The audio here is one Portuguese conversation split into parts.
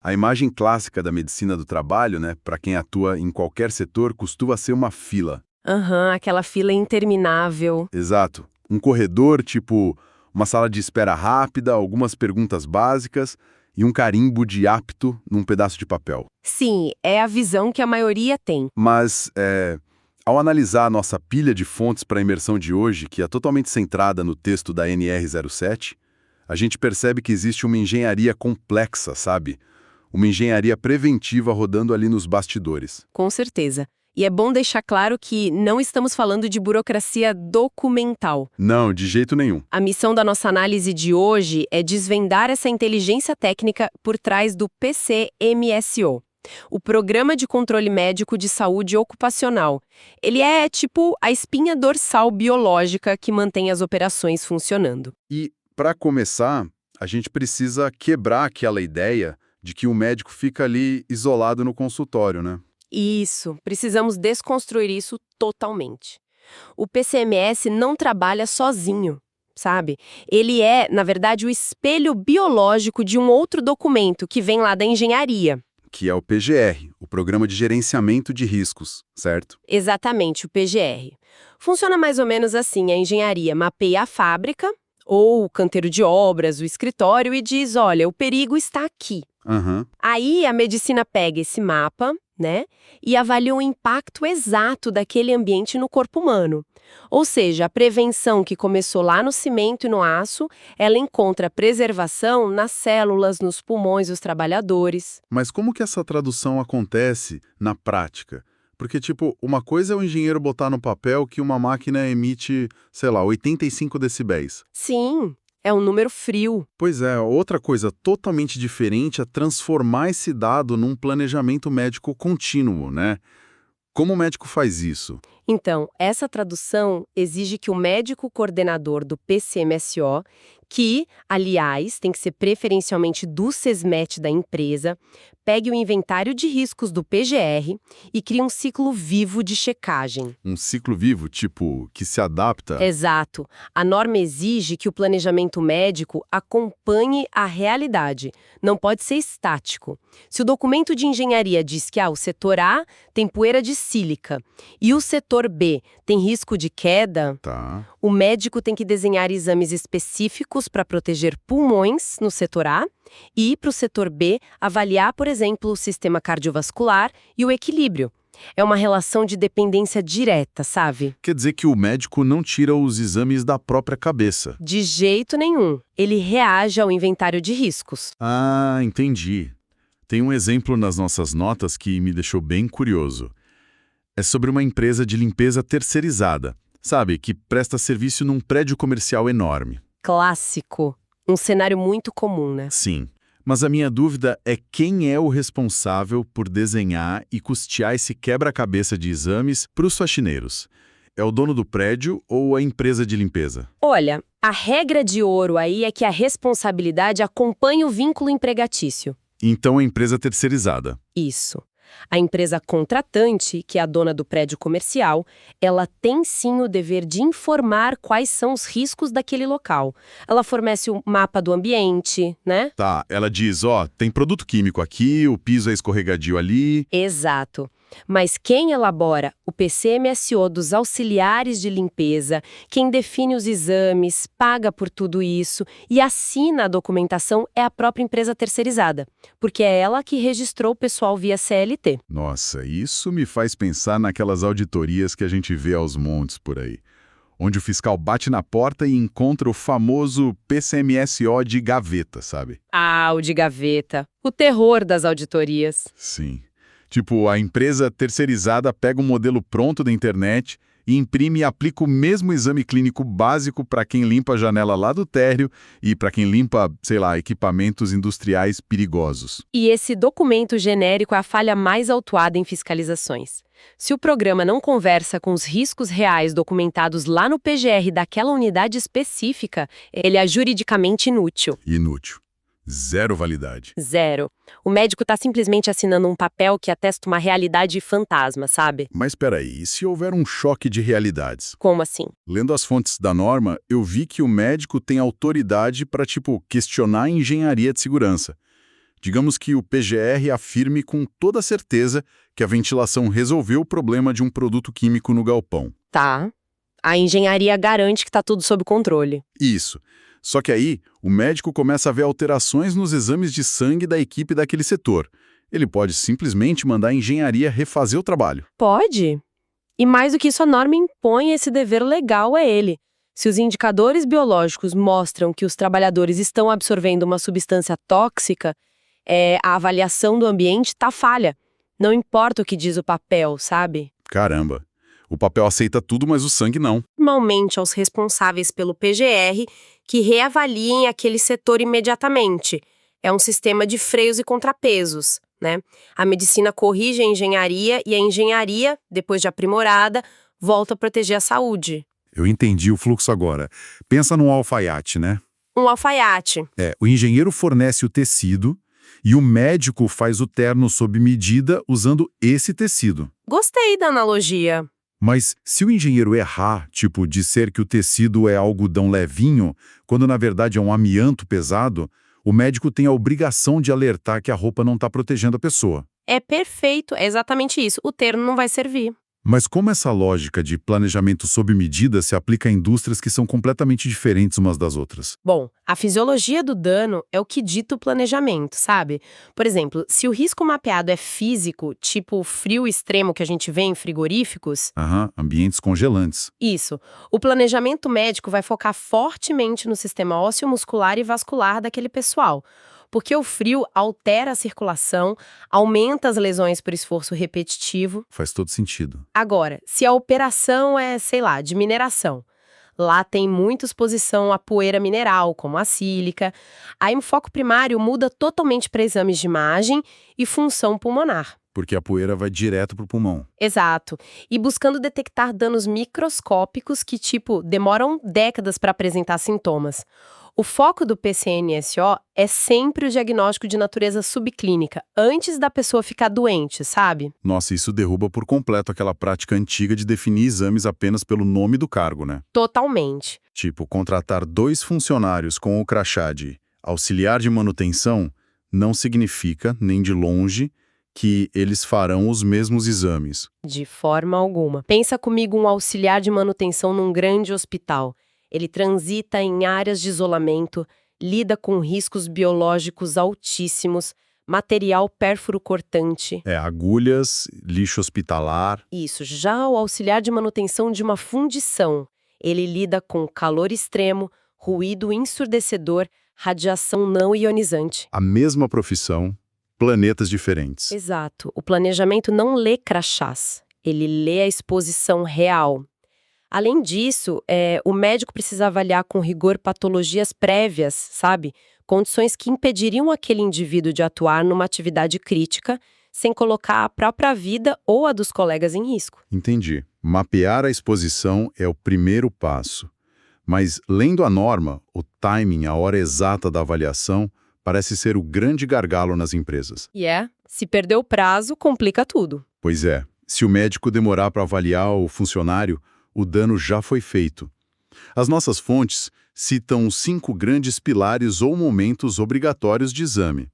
A imagem clássica da medicina do trabalho, né, para quem atua em qualquer setor, costuma ser uma fila. Aham, aquela fila interminável. Exato. Um corredor, tipo uma sala de espera rápida, algumas perguntas básicas e um carimbo de apto num pedaço de papel. Sim, é a visão que a maioria tem. Mas, ao analisar a nossa pilha de fontes para a imersão de hoje, que é totalmente centrada no texto da NR07, a gente percebe que existe uma engenharia complexa, sabe? Uma engenharia preventiva rodando ali nos bastidores. Com certeza. E é bom deixar claro que não estamos falando de burocracia documental. Não, de jeito nenhum. A missão da nossa análise de hoje é desvendar essa inteligência técnica por trás do PCMSO, o Programa de Controle Médico de Saúde Ocupacional. Ele é tipo a espinha dorsal biológica que mantém as operações funcionando. E, para começar, a gente precisa quebrar aquela ideia de que o médico fica ali isolado no consultório, né? Isso, precisamos desconstruir isso totalmente. O PCMS não trabalha sozinho, sabe? Ele é, na verdade, o espelho biológico de um outro documento que vem lá da engenharia. Que é o PGR, o Programa de Gerenciamento de Riscos, certo? Exatamente, o PGR. Funciona mais ou menos assim: a engenharia mapeia a fábrica, ou o canteiro de obras, o escritório, e diz, olha, o perigo está aqui. Aham. Aí a medicina pega esse mapa, né, e avalia o impacto exato daquele ambiente no corpo humano. Ou seja, a prevenção que começou lá no cimento e no aço, ela encontra preservação nas células, nos pulmões dos trabalhadores. Mas como que essa tradução acontece na prática? Porque, tipo, uma coisa é o engenheiro botar no papel que uma máquina emite, sei lá, 85 decibéis. Sim, é um número frio. Pois é, outra coisa totalmente diferente é transformar esse dado num planejamento médico contínuo, né? Como o médico faz isso? Então, essa tradução exige que o médico coordenador do PCMSO, que, aliás, tem que ser preferencialmente do SESMET da empresa, pegue o inventário de riscos do PGR e crie um ciclo vivo de checagem. Um ciclo vivo, tipo, que se adapta? Exato. A norma exige que o planejamento médico acompanhe a realidade. Não pode ser estático. Se o documento de engenharia diz que o setor A tem poeira de sílica e o setor B tem risco de queda, Tá. o médico tem que desenhar exames específicos para proteger pulmões no setor A e, para o setor B, avaliar, por exemplo, o sistema cardiovascular e o equilíbrio. É uma relação de dependência direta, sabe? Quer dizer que o médico não tira os exames da própria cabeça. De jeito nenhum. Ele reage ao inventário de riscos. Ah, entendi. Tem um exemplo nas nossas notas que me deixou bem curioso. É sobre uma empresa de limpeza terceirizada, sabe, que presta serviço num prédio comercial enorme. Clássico. Um cenário muito comum, né? Sim, mas a minha dúvida é quem é o responsável por desenhar e custear esse quebra-cabeça de exames para os faxineiros. É o dono do prédio ou a empresa de limpeza? Olha, a regra de ouro aí é que a responsabilidade acompanha o vínculo empregatício. Então a empresa terceirizada. Isso. A empresa contratante, que é a dona do prédio comercial, ela tem sim o dever de informar quais são os riscos daquele local. Ela fornece o mapa do ambiente, né? Tá, ela diz, tem produto químico aqui, o piso é escorregadio ali. Exato. Mas quem elabora o PCMSO dos auxiliares de limpeza, quem define os exames, paga por tudo isso e assina a documentação é a própria empresa terceirizada, porque é ela que registrou o pessoal via CLT. Nossa, isso me faz pensar naquelas auditorias que a gente vê aos montes por aí, onde o fiscal bate na porta e encontra o famoso PCMSO de gaveta, sabe? Ah, o de gaveta. O terror das auditorias. Sim. Tipo, a empresa terceirizada pega um modelo pronto da internet e imprime e aplica o mesmo exame clínico básico para quem limpa a janela lá do térreo e para quem limpa, sei lá, equipamentos industriais perigosos. E esse documento genérico é a falha mais autuada em fiscalizações. Se o programa não conversa com os riscos reais documentados lá no PGR daquela unidade específica, ele é juridicamente inútil. Inútil. Zero validade. Zero. O médico está simplesmente assinando um papel que atesta uma realidade fantasma, sabe? Mas peraí, e se houver um choque de realidades? Como assim? Lendo as fontes da norma, eu vi que o médico tem autoridade para, tipo, questionar a engenharia de segurança. Digamos que o PGR afirme com toda certeza que a ventilação resolveu o problema de um produto químico no galpão. Tá. A engenharia garante que tá tudo sob controle. Isso. Só que aí, o médico começa a ver alterações nos exames de sangue da equipe daquele setor. Ele pode simplesmente mandar a engenharia refazer o trabalho. Pode. E mais do que isso, a norma impõe esse dever legal a ele. Se os indicadores biológicos mostram que os trabalhadores estão absorvendo uma substância tóxica, a avaliação do ambiente tá falha. Não importa o que diz o papel, sabe? Caramba. O papel aceita tudo, mas o sangue não. Normalmente aos responsáveis pelo PGR que reavaliem aquele setor imediatamente. É um sistema de freios e contrapesos, né? A medicina corrige a engenharia e a engenharia, depois de aprimorada, volta a proteger a saúde. Eu entendi o fluxo agora. Pensa num alfaiate, né? Um alfaiate. O engenheiro fornece o tecido e o médico faz o terno sob medida usando esse tecido. Gostei da analogia. Mas se o engenheiro errar, tipo dizer que o tecido é algodão levinho, quando na verdade é um amianto pesado, o médico tem a obrigação de alertar que a roupa não está protegendo a pessoa. É perfeito, é exatamente isso. O terno não vai servir. Mas como essa lógica de planejamento sob medida se aplica a indústrias que são completamente diferentes umas das outras? Bom, a fisiologia do dano é o que dita o planejamento, sabe? Por exemplo, se o risco mapeado é físico, tipo o frio extremo que a gente vê em frigoríficos, Ambientes congelantes. isso, o planejamento médico vai focar fortemente no sistema ósseo-muscular e vascular daquele pessoal. Porque o frio altera a circulação, aumenta as lesões por esforço repetitivo. Faz todo sentido. Agora, se a operação é, sei lá, de mineração, lá tem muita exposição à poeira mineral, como a sílica, aí o foco primário muda totalmente para exames de imagem e função pulmonar. Porque a poeira vai direto pro pulmão. Exato. E buscando detectar danos microscópicos que, demoram décadas para apresentar sintomas. O foco do PCNSO é sempre o diagnóstico de natureza subclínica, antes da pessoa ficar doente, sabe? Nossa, isso derruba por completo aquela prática antiga de definir exames apenas pelo nome do cargo, né? Totalmente. Tipo, contratar 2 funcionários com o crachá de auxiliar de manutenção não significa, nem de longe, que eles farão os mesmos exames. De forma alguma. Pensa comigo um auxiliar de manutenção num grande hospital. Ele transita em áreas de isolamento, lida com riscos biológicos altíssimos, material pérfuro cortante. Agulhas, lixo hospitalar. Isso, já o auxiliar de manutenção de uma fundição. Ele lida com calor extremo, ruído ensurdecedor, radiação não ionizante. A mesma profissão, planetas diferentes. Exato. O planejamento não lê crachás. Ele lê a exposição real. Além disso, o médico precisa avaliar com rigor patologias prévias, sabe? Condições que impediriam aquele indivíduo de atuar numa atividade crítica, sem colocar a própria vida ou a dos colegas em risco. Entendi. Mapear a exposição é o primeiro passo. Mas, lendo a norma, o timing, a hora exata da avaliação, parece ser o grande gargalo nas empresas. Se perder o prazo, complica tudo. Pois é. Se o médico demorar para avaliar o funcionário, o dano já foi feito. As nossas fontes citam 5 grandes pilares ou momentos obrigatórios de exame: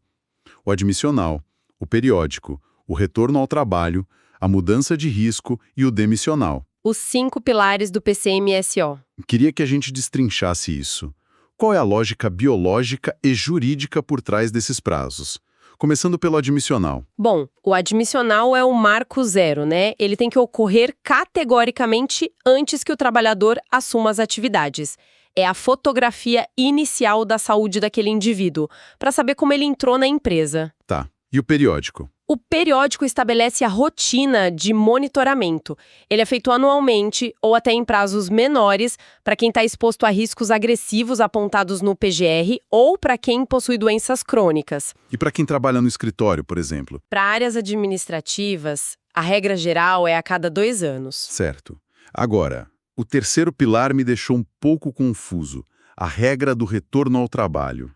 o admissional, o periódico, o retorno ao trabalho, a mudança de risco e o demissional. Os 5 pilares do PCMSO. Queria que a gente destrinchasse isso. Qual é a lógica biológica e jurídica por trás desses prazos? Começando pelo admissional. Bom, o admissional é o marco zero, né? Ele tem que ocorrer categoricamente antes que o trabalhador assuma as atividades. É a fotografia inicial da saúde daquele indivíduo, para saber como ele entrou na empresa. Tá. E o periódico? O periódico estabelece a rotina de monitoramento. Ele é feito anualmente ou até em prazos menores para quem está exposto a riscos agressivos apontados no PGR ou para quem possui doenças crônicas. E para quem trabalha no escritório, por exemplo? Para áreas administrativas, a regra geral é a cada 2 anos. Certo. Agora, o terceiro pilar me deixou um pouco confuso. A regra do retorno ao trabalho.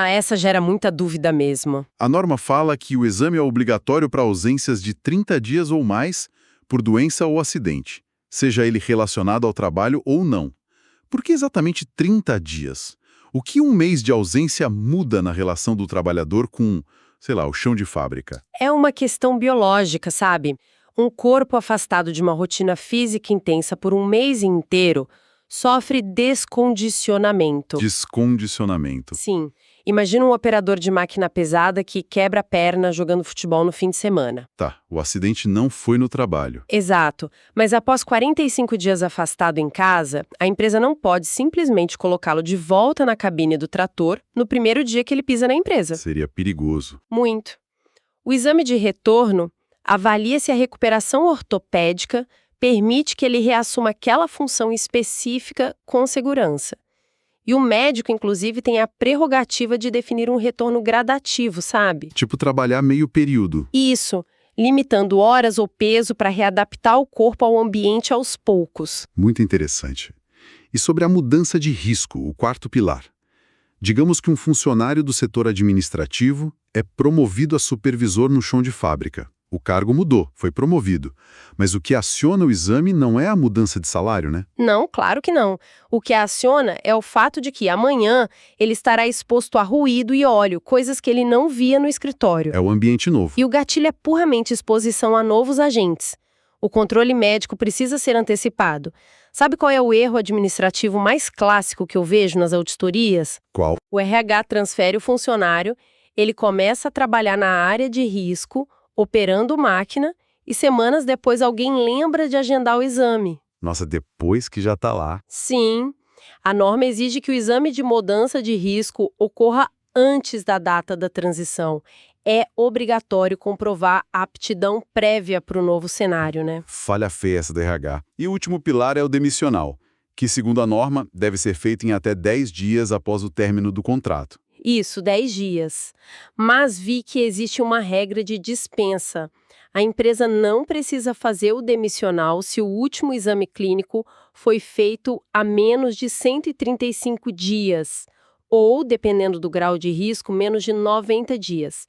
Essa gera muita dúvida mesmo. A norma fala que o exame é obrigatório para ausências de 30 dias ou mais por doença ou acidente, seja ele relacionado ao trabalho ou não. Por que exatamente 30 dias? O que um mês de ausência muda na relação do trabalhador com sei lá, o chão de fábrica? É uma questão biológica, sabe? Um corpo afastado de uma rotina física intensa por um mês inteiro sofre descondicionamento. Descondicionamento. Sim. Imagina um operador de máquina pesada que quebra a perna jogando futebol no fim de semana. Tá, o acidente não foi no trabalho. Exato. Mas após 45 dias afastado em casa, a empresa não pode simplesmente colocá-lo de volta na cabine do trator no primeiro dia que ele pisa na empresa. Seria perigoso. Muito. O exame de retorno avalia se a recuperação ortopédica permite que ele reassuma aquela função específica com segurança. E o médico, inclusive, tem a prerrogativa de definir um retorno gradativo, sabe? Tipo trabalhar meio período. Isso, limitando horas ou peso para readaptar o corpo ao ambiente aos poucos. Muito interessante. E sobre a mudança de risco, o quarto pilar. Digamos que um funcionário do setor administrativo é promovido a supervisor no chão de fábrica. O cargo mudou, foi promovido. Mas o que aciona o exame não é a mudança de salário, né? Não, claro que não. O que a aciona é o fato de que amanhã ele estará exposto a ruído e óleo, coisas que ele não via no escritório. É o ambiente novo. E o gatilho é puramente exposição a novos agentes. O controle médico precisa ser antecipado. Sabe qual é o erro administrativo mais clássico que eu vejo nas auditorias? Qual? O RH transfere o funcionário, ele começa a trabalhar na área de risco, operando máquina, e semanas depois alguém lembra de agendar o exame. Nossa, depois que já tá lá. Sim, a norma exige que o exame de mudança de risco ocorra antes da data da transição. É obrigatório comprovar a aptidão prévia para o novo cenário, né? Falha feia essa do RH. E o último pilar é o demissional, que, segundo a norma, deve ser feito em até 10 dias após o término do contrato. Isso, 10 dias. Mas vi que existe uma regra de dispensa. A empresa não precisa fazer o demissional se o último exame clínico foi feito há menos de 135 dias, ou, dependendo do grau de risco, menos de 90 dias.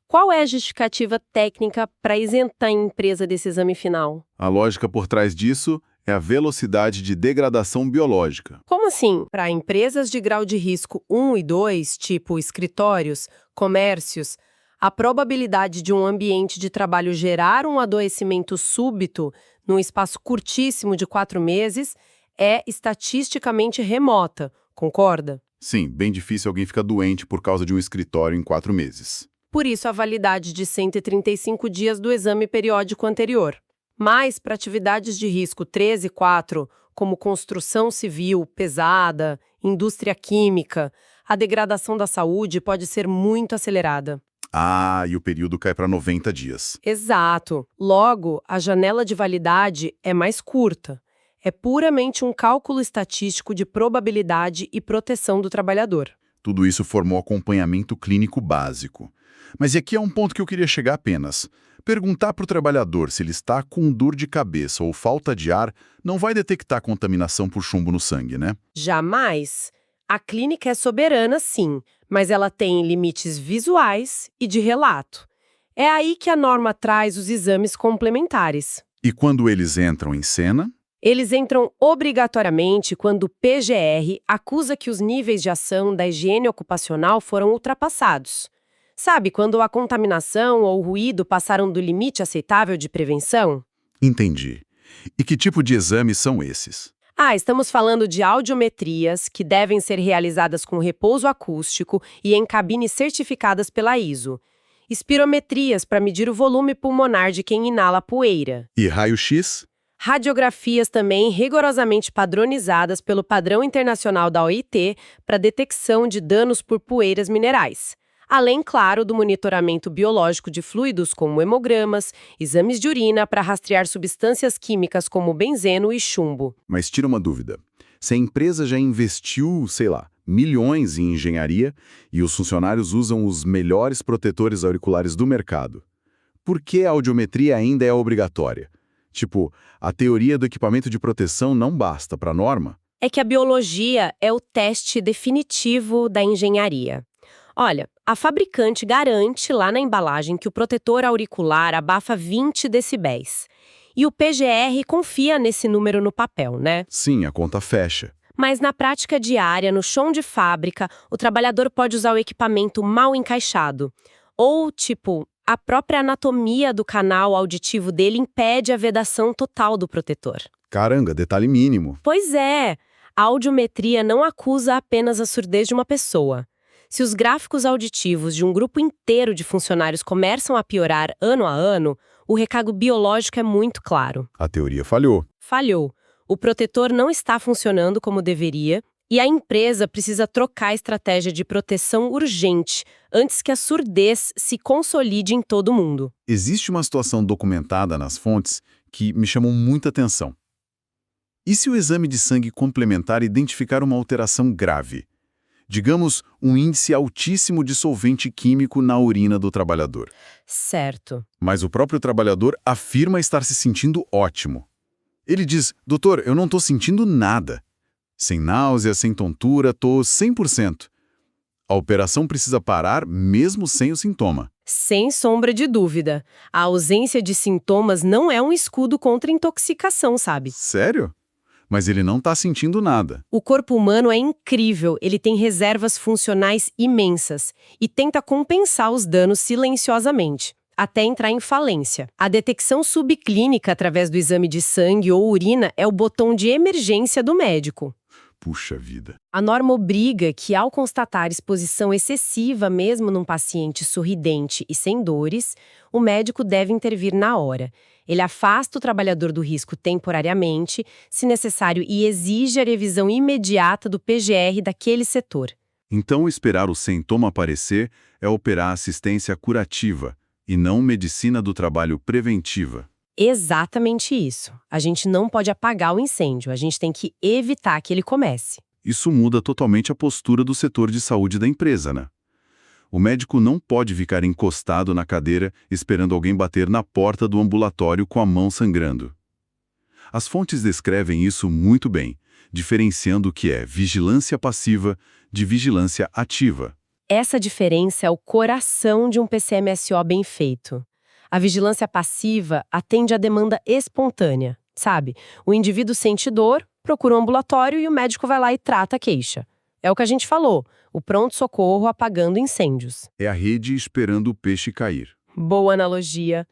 Qual é a justificativa técnica para isentar a empresa desse exame final? A lógica por trás disso é a velocidade de degradação biológica. Como assim? Para empresas de grau de risco 1 e 2, tipo escritórios, comércios, a probabilidade de um ambiente de trabalho gerar um adoecimento súbito num espaço curtíssimo de 4 meses é estatisticamente remota, concorda? Sim, bem difícil alguém ficar doente por causa de um escritório em 4 meses. Por isso a validade de 135 dias do exame periódico anterior. Mas, para atividades de risco 3 e 4, como construção civil pesada, indústria química, a degradação da saúde pode ser muito acelerada. Ah, e o período cai para 90 dias. Exato. Logo, a janela de validade é mais curta. É puramente um cálculo estatístico de probabilidade e proteção do trabalhador. Tudo isso formou acompanhamento clínico básico. Mas e aqui é um ponto que eu queria chegar apenas. Perguntar para o trabalhador se ele está com dor de cabeça ou falta de ar não vai detectar contaminação por chumbo no sangue, né? Jamais. A clínica é soberana, sim, mas ela tem limites visuais e de relato. É aí que a norma traz os exames complementares. E quando eles entram em cena? Eles entram obrigatoriamente quando o PGR acusa que os níveis de ação da higiene ocupacional foram ultrapassados. Sabe, quando a contaminação ou o ruído passaram do limite aceitável de prevenção? Entendi. E que tipo de exames são esses? Estamos falando de audiometrias que devem ser realizadas com repouso acústico e em cabines certificadas pela ISO. Espirometrias para medir o volume pulmonar de quem inala poeira. E raio-x? Radiografias também rigorosamente padronizadas pelo padrão internacional da OIT para detecção de danos por poeiras minerais. Além, claro, do monitoramento biológico de fluidos como hemogramas, exames de urina para rastrear substâncias químicas como benzeno e chumbo. Mas tira uma dúvida. Se a empresa já investiu, sei lá, milhões em engenharia e os funcionários usam os melhores protetores auriculares do mercado, por que a audiometria ainda é obrigatória? Tipo, a teoria do equipamento de proteção não basta para a norma? É que a biologia é o teste definitivo da engenharia. Olha, a fabricante garante lá na embalagem que o protetor auricular abafa 20 decibéis. E o PGR confia nesse número no papel, né? Sim, a conta fecha. Mas na prática diária, no chão de fábrica, o trabalhador pode usar o equipamento mal encaixado. Ou, tipo, a própria anatomia do canal auditivo dele impede a vedação total do protetor. Caramba, detalhe mínimo. Pois é, a audiometria não acusa apenas a surdez de uma pessoa. Se os gráficos auditivos de um grupo inteiro de funcionários começam a piorar ano a ano, o recado biológico é muito claro. A teoria falhou. Falhou. O protetor não está funcionando como deveria e a empresa precisa trocar a estratégia de proteção urgente antes que a surdez se consolide em todo mundo. Existe uma situação documentada nas fontes que me chamou muita atenção. E se o exame de sangue complementar identificar uma alteração grave? Digamos, um índice altíssimo de solvente químico na urina do trabalhador. Certo. Mas o próprio trabalhador afirma estar se sentindo ótimo. Ele diz, doutor, eu não estou sentindo nada. Sem náusea, sem tontura, estou 100%. A operação precisa parar mesmo sem o sintoma. Sem sombra de dúvida. A ausência de sintomas não é um escudo contra intoxicação, sabe? Sério? Mas ele não está sentindo nada. O corpo humano é incrível, ele tem reservas funcionais imensas e tenta compensar os danos silenciosamente, até entrar em falência. A detecção subclínica através do exame de sangue ou urina é o botão de emergência do médico. Puxa vida. A norma obriga que, ao constatar exposição excessiva mesmo num paciente sorridente e sem dores, o médico deve intervir na hora. Ele afasta o trabalhador do risco temporariamente, se necessário, e exige a revisão imediata do PGR daquele setor. Então, esperar o sintoma aparecer é operar assistência curativa e não medicina do trabalho preventiva. Exatamente isso. A gente não pode apagar o incêndio, a gente tem que evitar que ele comece. Isso muda totalmente a postura do setor de saúde da empresa, né? O médico não pode ficar encostado na cadeira esperando alguém bater na porta do ambulatório com a mão sangrando. As fontes descrevem isso muito bem, diferenciando o que é vigilância passiva de vigilância ativa. Essa diferença é o coração de um PCMSO bem feito. A vigilância passiva atende à demanda espontânea, sabe? O indivíduo sente dor, procura um ambulatório e o médico vai lá e trata a queixa. É o que a gente falou, o pronto-socorro apagando incêndios. É a rede esperando o peixe cair. Boa analogia.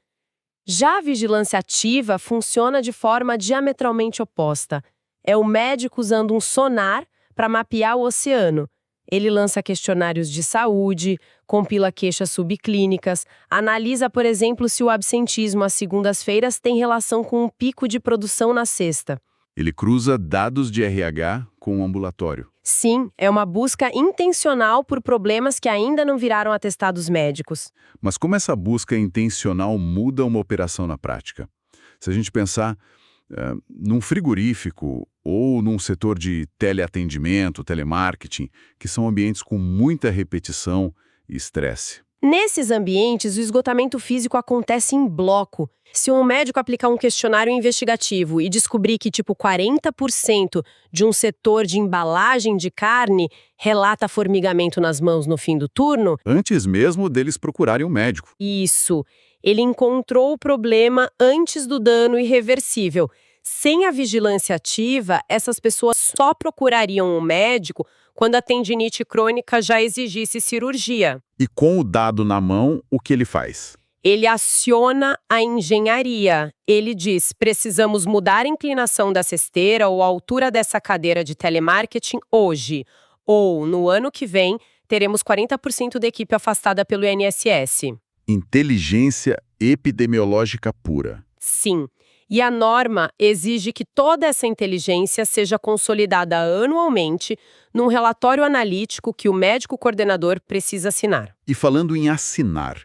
Já a vigilância ativa funciona de forma diametralmente oposta. É o médico usando um sonar para mapear o oceano. Ele lança questionários de saúde, compila queixas subclínicas, analisa, por exemplo, se o absentismo às segundas-feiras tem relação com um pico de produção na sexta. Ele cruza dados de RH com o ambulatório. Sim, é uma busca intencional por problemas que ainda não viraram atestados médicos. Mas como essa busca intencional muda uma operação na prática? Se a gente pensar num frigorífico ou num setor de teleatendimento, telemarketing, que são ambientes com muita repetição e estresse. Nesses ambientes, o esgotamento físico acontece em bloco. Se um médico aplicar um questionário investigativo e descobrir que, 40% de um setor de embalagem de carne relata formigamento nas mãos no fim do turno... Antes mesmo deles procurarem um médico. Isso. Ele encontrou o problema antes do dano irreversível. Sem a vigilância ativa, essas pessoas só procurariam um médico quando a tendinite crônica já exigisse cirurgia. E com o dado na mão, o que ele faz? Ele aciona a engenharia. Ele diz, precisamos mudar a inclinação dessa esteira ou a altura dessa cadeira de telemarketing hoje. Ou, no ano que vem, teremos 40% da equipe afastada pelo INSS. Inteligência epidemiológica pura. Sim. E a norma exige que toda essa inteligência seja consolidada anualmente num relatório analítico que o médico coordenador precisa assinar. E falando em assinar,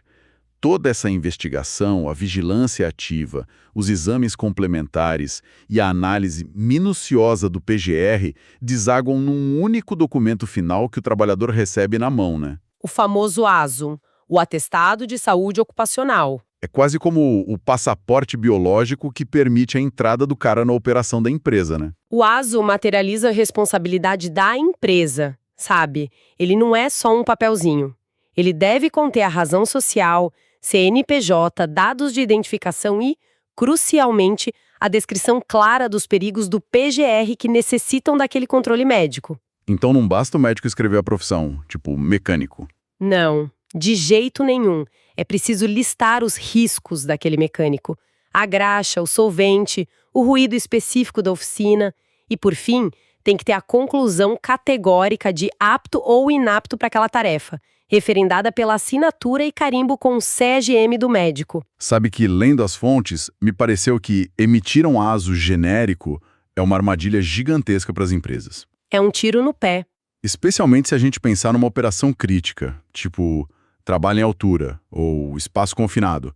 toda essa investigação, a vigilância ativa, os exames complementares e a análise minuciosa do PGR desaguam num único documento final que o trabalhador recebe na mão, né? O famoso ASO, o Atestado de Saúde Ocupacional. É quase como o passaporte biológico que permite a entrada do cara na operação da empresa, né? O ASO materializa a responsabilidade da empresa, sabe? Ele não é só um papelzinho. Ele deve conter a razão social, CNPJ, dados de identificação e, crucialmente, a descrição clara dos perigos do PGR que necessitam daquele controle médico. Então não basta o médico escrever a profissão, tipo mecânico. Não. De jeito nenhum. É preciso listar os riscos daquele mecânico. A graxa, o solvente, o ruído específico da oficina. E, por fim, tem que ter a conclusão categórica de apto ou inapto para aquela tarefa, referendada pela assinatura e carimbo com o CEGM do médico. Sabe que, lendo as fontes, me pareceu que emitir um ASO genérico é uma armadilha gigantesca para as empresas. É um tiro no pé. Especialmente se a gente pensar numa operação crítica, tipo trabalho em altura ou espaço confinado.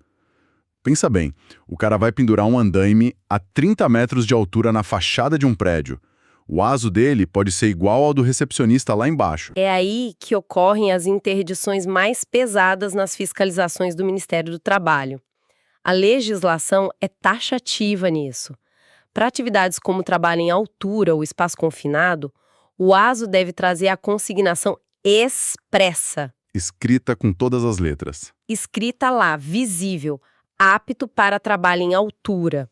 Pensa bem, o cara vai pendurar um andaime a 30 metros de altura na fachada de um prédio. O ASO dele pode ser igual ao do recepcionista lá embaixo. É aí que ocorrem as interdições mais pesadas nas fiscalizações do Ministério do Trabalho. A legislação é taxativa nisso. Para atividades como trabalho em altura ou espaço confinado, o ASO deve trazer a consignação expressa. Escrita com todas as letras. Escrita lá, visível, apto para trabalho em altura.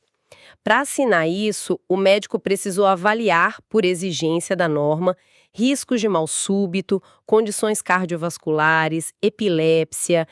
Para assinar isso, o médico precisou avaliar, por exigência da norma, riscos de mal súbito, condições cardiovasculares, epilépsia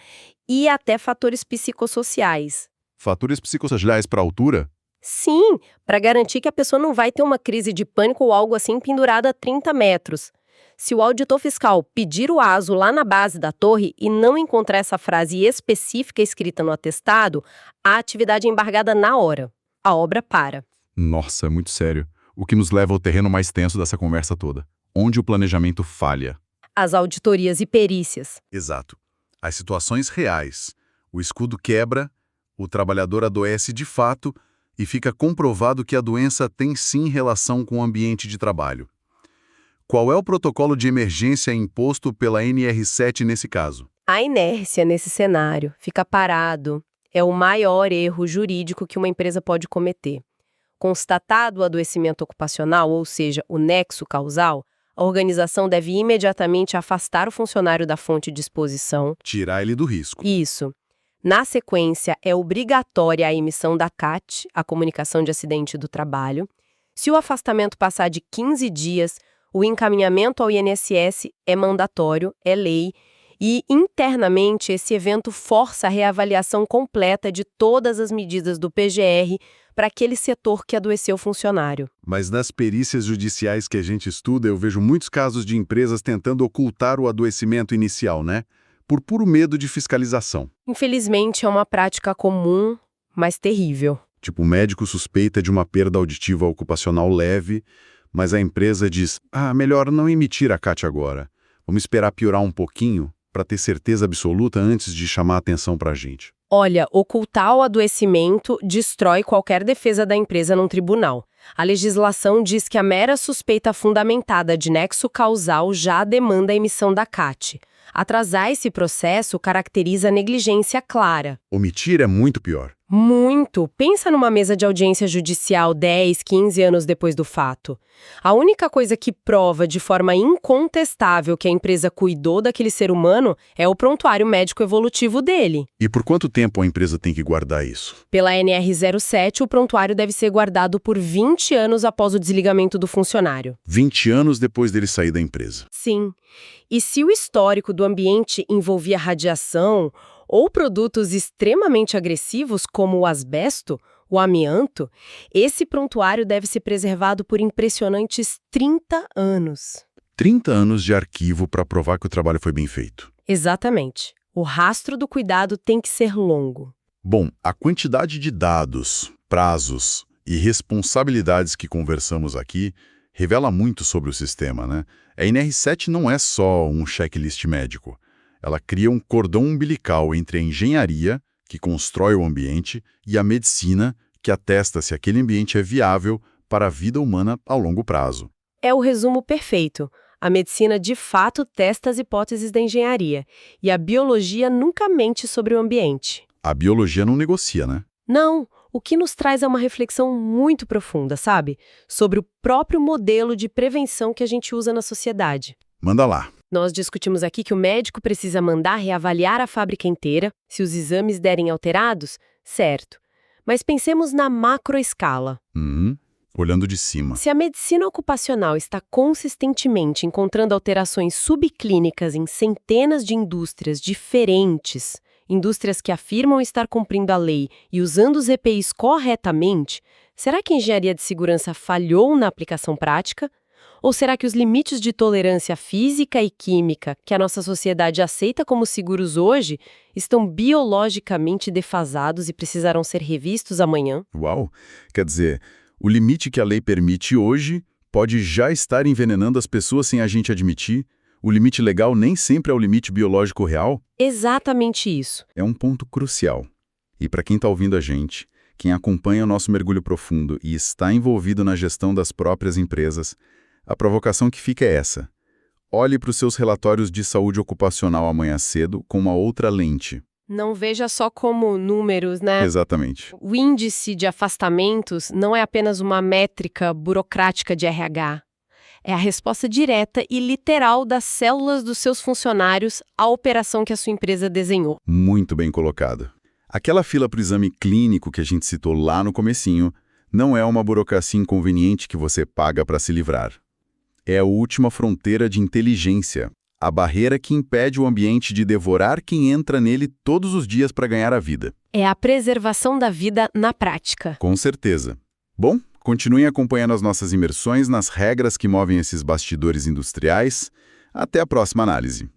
e até fatores psicossociais. Fatores psicossociais para altura? Sim, para garantir que a pessoa não vai ter uma crise de pânico ou algo assim pendurada a 30 metros. Se o auditor fiscal pedir o ASO lá na base da torre e não encontrar essa frase específica escrita no atestado, a atividade é embargada na hora. A obra para. Nossa, é muito sério. O que nos leva ao terreno mais tenso dessa conversa toda. Onde o planejamento falha. As auditorias e perícias. Exato. As situações reais. O escudo quebra, o trabalhador adoece de fato e fica comprovado que a doença tem sim relação com o ambiente de trabalho. Qual é o protocolo de emergência imposto pela NR7 nesse caso? A inércia nesse cenário, fica parado, é o maior erro jurídico que uma empresa pode cometer. Constatado o adoecimento ocupacional, ou seja, o nexo causal, a organização deve imediatamente afastar o funcionário da fonte de exposição. Tirar ele do risco. Isso. Na sequência, é obrigatória a emissão da CAT, a Comunicação de Acidente do Trabalho. Se o afastamento passar de 15 dias, o encaminhamento ao INSS é mandatório, é lei, e internamente esse evento força a reavaliação completa de todas as medidas do PGR para aquele setor que adoeceu o funcionário. Mas nas perícias judiciais que a gente estuda, eu vejo muitos casos de empresas tentando ocultar o adoecimento inicial, né? Por puro medo de fiscalização. Infelizmente, é uma prática comum, mas terrível. Tipo, o médico suspeita de uma perda auditiva ocupacional leve, mas a empresa diz, melhor não emitir a CAT agora. Vamos esperar piorar um pouquinho para ter certeza absoluta antes de chamar a atenção para a gente. Olha, ocultar o adoecimento destrói qualquer defesa da empresa num tribunal. A legislação diz que a mera suspeita fundamentada de nexo causal já demanda a emissão da CAT. Atrasar esse processo caracteriza negligência clara. Omitir é muito pior. Muito! Pensa numa mesa de audiência judicial 10, 15 anos depois do fato. A única coisa que prova de forma incontestável que a empresa cuidou daquele ser humano é o prontuário médico evolutivo dele. E por quanto tempo a empresa tem que guardar isso? Pela NR07, o prontuário deve ser guardado por 20 anos após o desligamento do funcionário. 20 anos depois dele sair da empresa. Sim. E se o histórico do ambiente envolvia radiação ou produtos extremamente agressivos como o asbesto, o amianto, esse prontuário deve ser preservado por impressionantes 30 anos. 30 anos de arquivo para provar que o trabalho foi bem feito. Exatamente. O rastro do cuidado tem que ser longo. Bom, a quantidade de dados, prazos e responsabilidades que conversamos aqui revela muito sobre o sistema, né? A NR7 não é só um checklist médico. Ela cria um cordão umbilical entre a engenharia, que constrói o ambiente, e a medicina, que atesta se aquele ambiente é viável para a vida humana a longo prazo. É o resumo perfeito. A medicina de fato testa as hipóteses da engenharia, e a biologia nunca mente sobre o ambiente. A biologia não negocia, né? Não, o que nos traz é uma reflexão muito profunda, sabe? Sobre o próprio modelo de prevenção que a gente usa na sociedade. Manda lá. Nós discutimos aqui que o médico precisa mandar reavaliar a fábrica inteira, se os exames derem alterados, certo. Mas pensemos na macroescala. olhando de cima. Se a medicina ocupacional está consistentemente encontrando alterações subclínicas em centenas de indústrias diferentes, indústrias que afirmam estar cumprindo a lei e usando os EPIs corretamente, será que a engenharia de segurança falhou na aplicação prática? Ou será que os limites de tolerância física e química que a nossa sociedade aceita como seguros hoje estão biologicamente defasados e precisarão ser revistos amanhã? Uau! Quer dizer, o limite que a lei permite hoje pode já estar envenenando as pessoas sem a gente admitir? O limite legal nem sempre é o limite biológico real? Exatamente isso. É um ponto crucial. E para quem está ouvindo a gente, quem acompanha o nosso mergulho profundo e está envolvido na gestão das próprias empresas, a provocação que fica é essa. Olhe para os seus relatórios de saúde ocupacional amanhã cedo com uma outra lente. Não veja só como números, né? Exatamente. O índice de afastamentos não é apenas uma métrica burocrática de RH. É a resposta direta e literal das células dos seus funcionários à operação que a sua empresa desenhou. Muito bem colocado. Aquela fila para o exame clínico que a gente citou lá no comecinho não é uma burocracia inconveniente que você paga para se livrar. É a última fronteira de inteligência, a barreira que impede o ambiente de devorar quem entra nele todos os dias para ganhar a vida. É a preservação da vida na prática. Com certeza. Bom, continuem acompanhando as nossas imersões nas regras que movem esses bastidores industriais. Até a próxima análise.